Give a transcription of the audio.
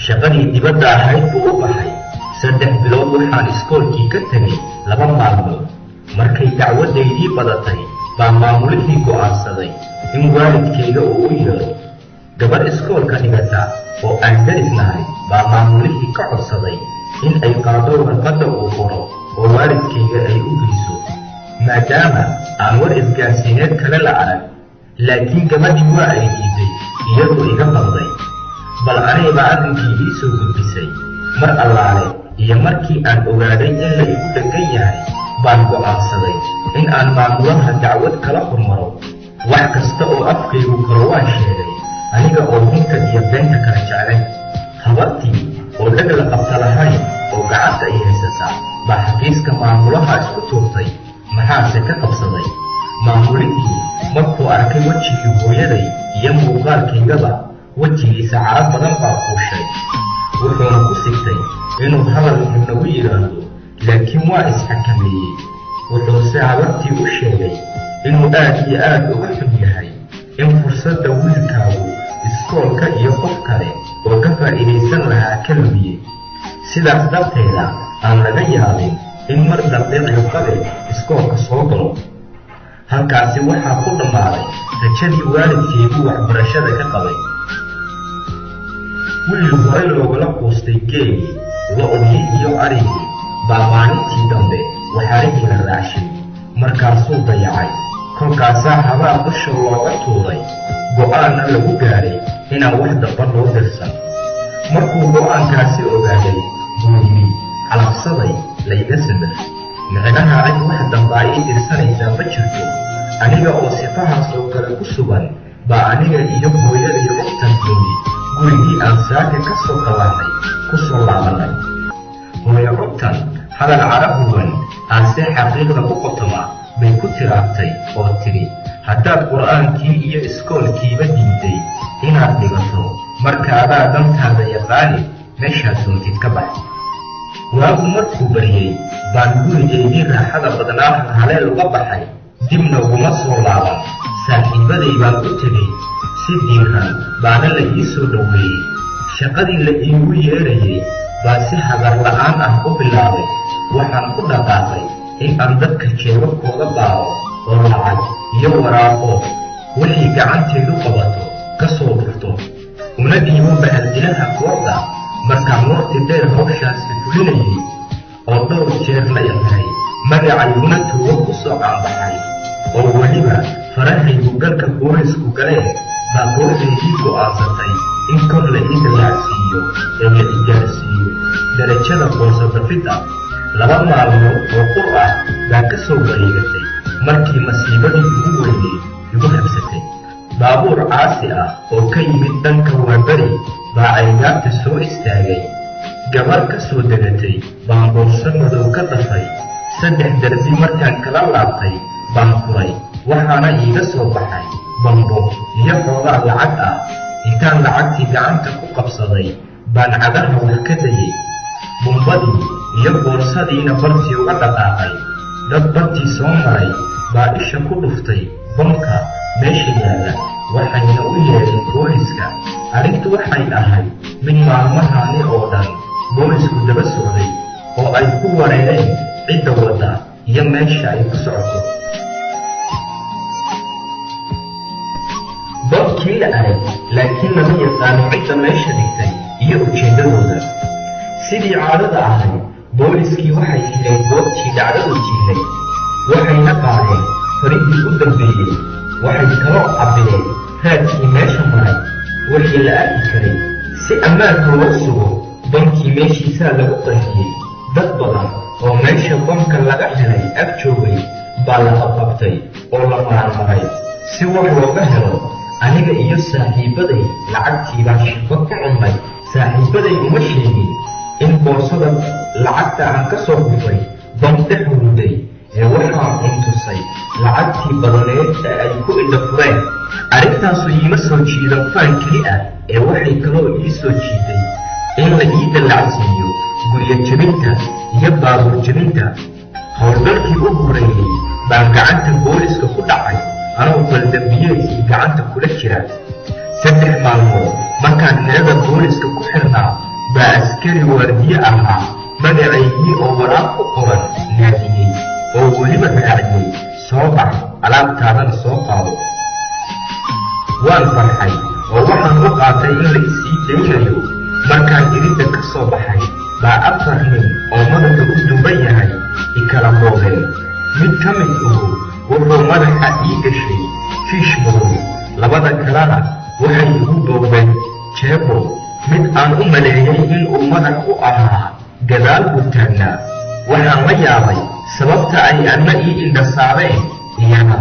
shaqadii dibadda ahayd buu u baxay 3 bilood waxaan iskoolkii ka tegay 2 maalmood markay dacwadaydii badatay baa maamulihii go'aansaday in waalidkayga uu u yeero gabar iskoolka dhigata oo aan darisnahay baa maamulihii ka codsaday in ay qaado warqadda uu qoro oo waalidkayga ay u geyso maadaama aan war isgaarsiineed kale la arag laakiin gabadhii waa ay diiday iyadoo iga baqday bal anigaba arrinkii ii soo gudbisay mar allaale iyo markii aan ogaaday in la igu dheggan yahay baan go'aansaday in aan maamulaha dacwad kala hormaro wax kasta oo afkaygu karo waan sheegay aniga oo runta iyo beenta kala jeclay habartii oo dhag la qabta lahayn oo gacanta ay haysataa baa xafiiska maamulaha isku tuurtay maxaase ka qabsaday maamulihii markuu arkay wejigii hooyaday iyo muuqaalkaygaba wejigiisa carab badan baa fuushay wuxuuna ku sigtay inuu hadal nagu yidhaahdo laakiin waa isxakameeyey wuxuuse habartii u sheegay inuu aad iyo aad uga xun yahay in fursadda wiilkaagu iskoolka iyo qof kale oo ka faa'iidaysan lahaa ka lumiyey sidaas darteeda aan laga yaabin in mar dambe ciqabe iskoolka soo galo halkaasi waxaa ku dhammaaday rajadii waalidkaygu waxbarashada ka qabay wiil hore loogala quustay geelii lo-dii iyo arigii baa maalintii dambe waxaarigii la raacshay markaasuu dayacay kolkaasaa habaa dusha looga tuuray go'aanna lagu gaadhay inaan wax damba loo dirsan markuu go'aankaasi ogaaday buu yidhi calabsaday layga samir micnaha cid wax dambaa ii dirsanaysaa ma jirto aniga oo sifahaas oo kale ku sugan baa aniga iyo hooyadii ogtan dooni gurigii aan saaka ka soo qabanay ku soo laabanay hooyo ogtan hadal carab huwan aasee xaqiiqda ku qotoma bay ku tiraabtay oo tidhi haddaad qur'aankii iyo iskoolkiiba diiday inaad dhigato marka adaa dantaada yaqaani meeshaad doontid ka bax waagu markuu baryey baan gurigaydii raaxada badnaa haleel uga baxay dibna uguma soo laaban saaxiibaday baan u tegey si diiran baana la ii soo dhoweeyey shaqadii la iigu yeerayey baa si hagar la'aan ah u bilaabay waxaan ku dhaqaaqay in aan dadka jeebabkooda baaro oo lacag iyo waraaqo wixii gacantaydu qabato ka soo dhufto una dhiibo bahadilaha kooxda markaan waqti dheer hawshaasi fulinayay oo dhowr jeer la yahay magacayguna tuugo ku soo caanbaxay oo weliba farahaygu galka boolisku galeen baa kooxdaydii go'aansatay in kor la ii dallacsiiyo ee la igaarsiiyo darajada qoorsadafidda 2 maalmood oo qur ah baa ka soo wareegatay markii masiibadii ugu weynay igu habsatay baabuur caasi ah oo ka yimid dhanka waabari baa aygaabta soo istaagay gabar ka soo degatay baan boorso madow ka dafay 3 darbi markaan kala laabtay baan furay waxaana iiga soo baxay bambo iyo xoogaa lacag ah intaan lacagtii gacanta ku qabsaday baan cagaha wax ka dayay bumbadii iyo boorsadiina bartii uga dhaqaaqay dad bartii soo maray baa isha ku dhuftay bamka meesha yaalla waxayna u yeedheen booliska arrintu waxay ahayd mid maalmahani oo dhan boolisku daba socday oo ay ku wareereen cidda wadda iyo meesha ay ku socoto bamkii la arag laakiin lama yaqaano cidda meesha dhigtay iyo ujeeddadooda sidii caadada ahayd booliskii waxay xidheen goobtii dhacdadu jiilay waxayna qaadeen farihii u dambeeyey waxay kaloo cabbireen raadkii meesha maray wixii la arki karay si ammaanka loo sugo bamkii meeshiisaa lagu qarxiyey dad badan oo meesha bamka laga helay ag joogay baa la qabqabtay oo la maarmaray si wax looga helo aniga iyo saaxiibaday lacagtii baan shaqo ku cunnay saaxiibaday uma sheegin in boorsada lacagta aan ka soo gufay bam dhex huruday ee waxaan cuntusay lacagtii badaneed ee ay ku indha fureen arrintaasu iima soo jiidan faan keli ah ee waxay kaloo ii soo jiiday in la ii dallacsiiyo guryo jebinta iyo baabuur jebinta howlgalkii u horeeyey baan gacanta booliska ku dhacay anoo baldambiyeedkii gacanta kula jira 3 maalmood markaan xerada booliska ku xirnaa askari waardiye ahaa magacaygii oo waraaq ku qoran naadiyey oo weliba raaciyey soo bax alaabtaadana soo qaado. waan farxay oo waxaan u qaatay in la isii daynayo. markaan iridda ka soo baxay baa 4 nin oo madaxa u duuban yahay ikala boobeen. mid ka mid wuxuu madaxa ii gashay fiish madow, labada kalena waxay igu boobeen jeebo mid aan u maleeyay in uu madax u ahaa gadaal u taagnaa. waxaan la yaabay sababta ay anna ii indhasaabeen iyana.